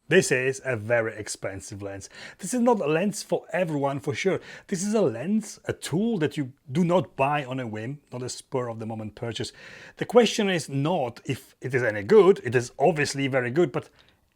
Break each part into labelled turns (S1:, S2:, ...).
S1: This is a very expensive lens. This is not a lens for everyone, for sure. This is a lens, a tool that you do not buy on a whim, not a spur of the moment purchase. The question is not if it is any good. It is obviously very good, but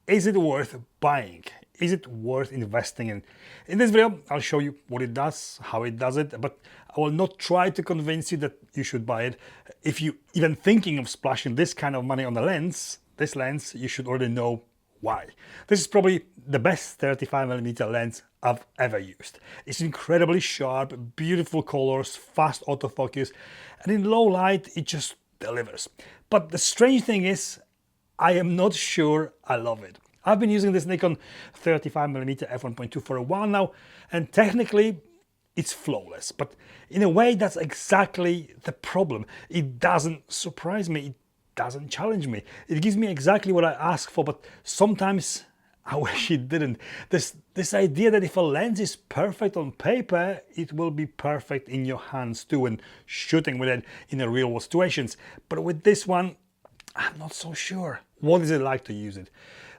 S1: is it worth buying? Is it worth investing in? In this video, I'll show you what it does, how it does it, but I will not try to convince you that you should buy it. If you even thinking of splashing this kind of money on the lens, this lens, you should already know why. This is probably the best 35mm lens I've ever used. It's incredibly sharp, beautiful colors, fast autofocus, and in low light it just delivers. But the strange thing is, I am not sure I love it. I've been using this Nikon 35mm f1.2 for a while now, and technically it's flawless, but in a way that's exactly the problem. It doesn't surprise me, it doesn't challenge me. It gives me exactly what I ask for, but sometimes I wish it didn't. This idea that if a lens is perfect on paper, it will be perfect in your hands too, and shooting with it in a real world situations. But with this one, I'm not so sure. What is it like to use it?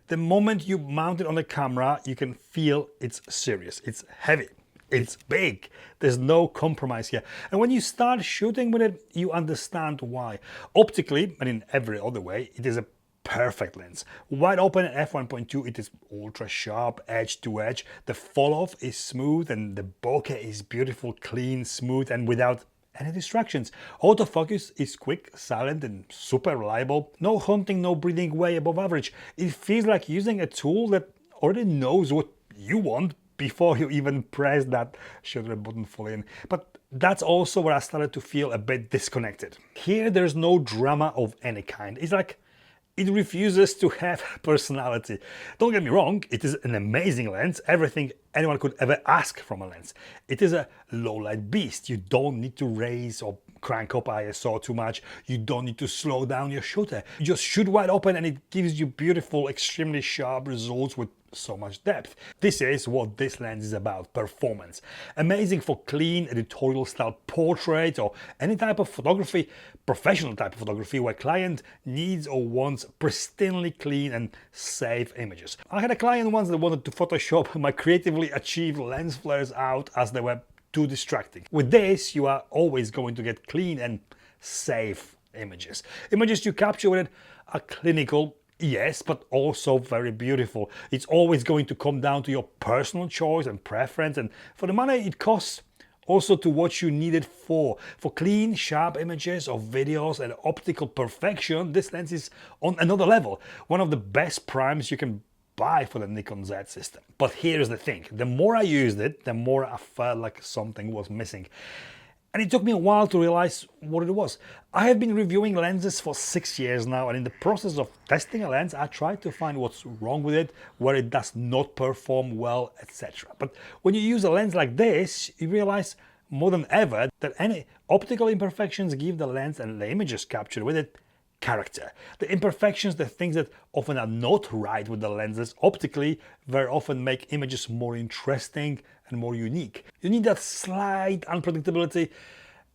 S1: The moment you mount it on the camera, you can feel it's serious, it's heavy. It's big. There's no compromise here. And when you start shooting with it, you understand why. Optically, and in every other way, it is a perfect lens. Wide open at f1.2, it is ultra sharp, edge to edge. The fall off is smooth and the bokeh is beautiful, clean, smooth, and without any distractions. Autofocus is quick, silent, and super reliable. No hunting, no breathing way above average. It feels like using a tool that already knows what you want before you even press that shutter button fully in. But that's also where I started to feel a bit disconnected. Here there's no drama of any kind. It's like it refuses to have personality. Don't get me wrong, it is an amazing lens, everything anyone could ever ask from a lens. It is a low light beast. You don't need to raise or crank up ISO too much. You don't need to slow down your shutter. You just shoot wide open and it gives you beautiful, extremely sharp results with so much depth. This is what this lens is about, performance. Amazing for clean editorial style portrait or any type of photography, professional type of photography where client needs or wants pristinely clean and safe images. I had a client once that wanted to Photoshop my creatively achieved lens flares out as they were too distracting. With this, you are always going to get clean and safe images. Images you capture with it are clinical, yes, but also very beautiful. It's always going to come down to your personal choice and preference, and for the money it costs, also to what you need it for. For clean, sharp images of videos and optical perfection, this lens is on another level. One of the best primes you can buy for the Nikon Z system. But here's the thing, the more I used it, the more I felt like something was missing. And it took me a while to realize what it was. I have been reviewing lenses for 6 years now, and in the process of testing a lens, I tried to find what's wrong with it, where it does not perform well, etc. But when you use a lens like this, you realize more than ever that any optical imperfections give the lens and the images captured with it character. The imperfections, the things that often are not right with the lenses optically, very often make images more interesting and more unique. You need that slight unpredictability,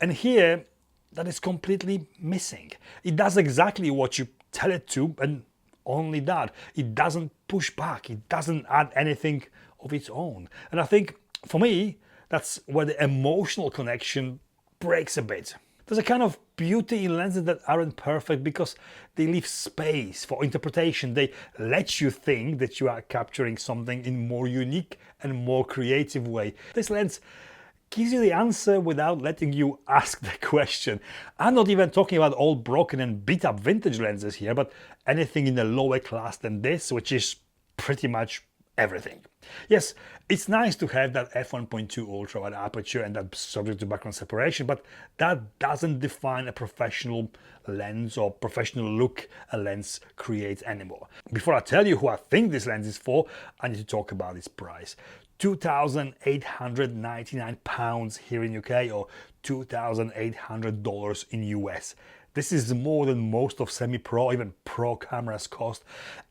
S1: and here that is completely missing. It does exactly what you tell it to, and only that. It doesn't push back, it doesn't add anything of its own. And I think for me, that's where the emotional connection breaks a bit. There's a kind of beauty in lenses that aren't perfect because they leave space for interpretation. They let you think that you are capturing something in a more unique and more creative way. This lens gives you the answer without letting you ask the question. I'm not even talking about old broken and beat up vintage lenses here, but anything in a lower class than this, which is pretty much everything. Yes, it's nice to have that f1.2 ultra wide aperture and that subject to background separation, but that doesn't define a professional lens or professional look a lens creates anymore. Before I tell you who I think this lens is for, I need to talk about its price. £2,899 here in UK or $2,800 in US. This is more than most of semi-pro, even pro cameras cost.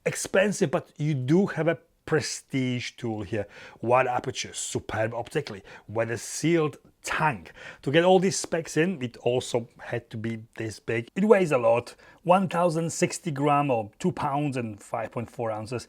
S1: Expensive, but you do have a prestige tool here. Wide aperture, superb optically, weather sealed tank. To get all these specs in, it also had to be this big. It weighs a lot, 1060 grams or 2 pounds and 5.4 ounces.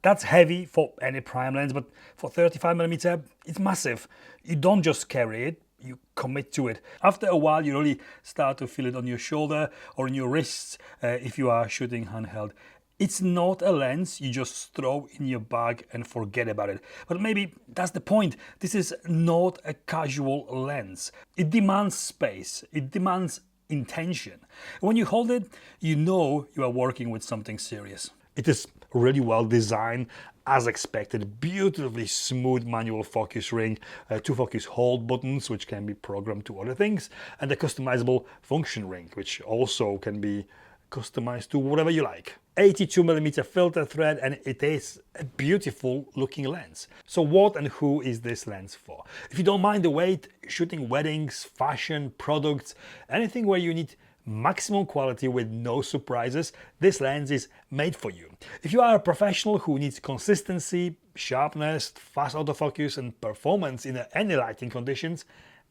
S1: That's heavy for any prime lens, but for 35mm, it's massive. You don't just carry it, you commit to it. After a while, you really start to feel it on your shoulder or on your wrists if you are shooting handheld. It's not a lens you just throw in your bag and forget about it. But maybe that's the point. This is not a casual lens. It demands space. It demands intention. When you hold it, you know you are working with something serious. It is really well designed, as expected. Beautifully smooth manual focus ring, two focus hold buttons which can be programmed to other things, and a customizable function ring which also can be customized to whatever you like. 82mm filter thread, and it is a beautiful looking lens. So what and who is this lens for? If you don't mind the weight, shooting weddings, fashion, products, anything where you need maximum quality with no surprises, this lens is made for you. If you are a professional who needs consistency, sharpness, fast autofocus and performance in any lighting conditions,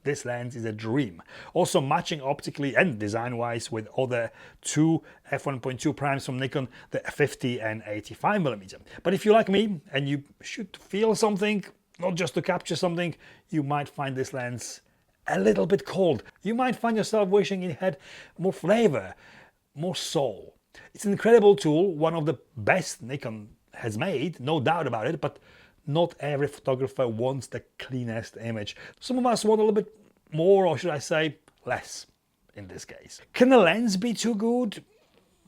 S1: this lens is a dream. Also matching optically and design-wise with other two f1.2 primes from Nikon, the 50 and 85mm. But if you like me and you should feel something, not just to capture something, you might find this lens a little bit cold. You might find yourself wishing it had more flavor, more soul. It's an incredible tool, one of the best Nikon has made, no doubt about it, but not every photographer wants the cleanest image. Some of us want a little bit more, or should I say, less in this case. Can a lens be too good?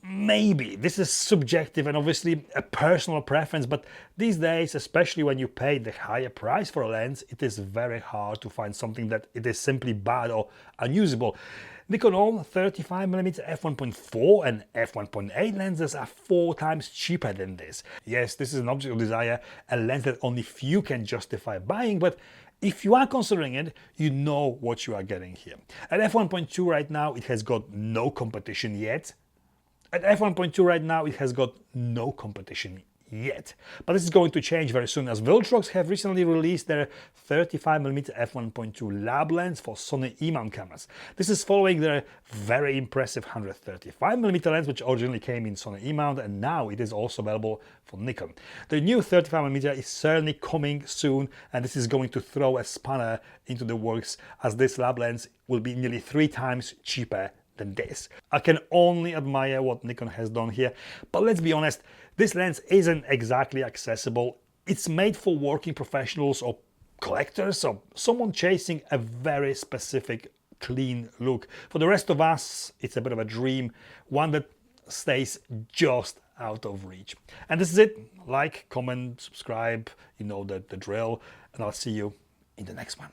S1: Maybe. This is subjective and obviously a personal preference, but these days, especially when you pay the higher price for a lens, it is very hard to find something that it is simply bad or unusable. Nikon own 35mm f1.4 and f1.8 lenses are 4 times cheaper than this. Yes, this is an object of desire, a lens that only few can justify buying, but if you are considering it, you know what you are getting here. At f1.2 right now, it has got no competition yet. At f1.2 right now, it has got no competition yet. But this is going to change very soon, as Viltrox have recently released their 35mm f1.2 lab lens for Sony E-mount cameras. This is following their very impressive 135mm lens, which originally came in Sony E-mount, and now it is also available for Nikon. The new 35mm is certainly coming soon, and this is going to throw a spanner into the works, as this lab lens will be nearly 3 times cheaper than this. I can only admire what Nikon has done here, but let's be honest, this lens isn't exactly accessible. It's made for working professionals or collectors or someone chasing a very specific clean look. For the rest of us, it's a bit of a dream, one that stays just out of reach. And this is it. Like, comment, subscribe, you know the drill, and I'll see you in the next one.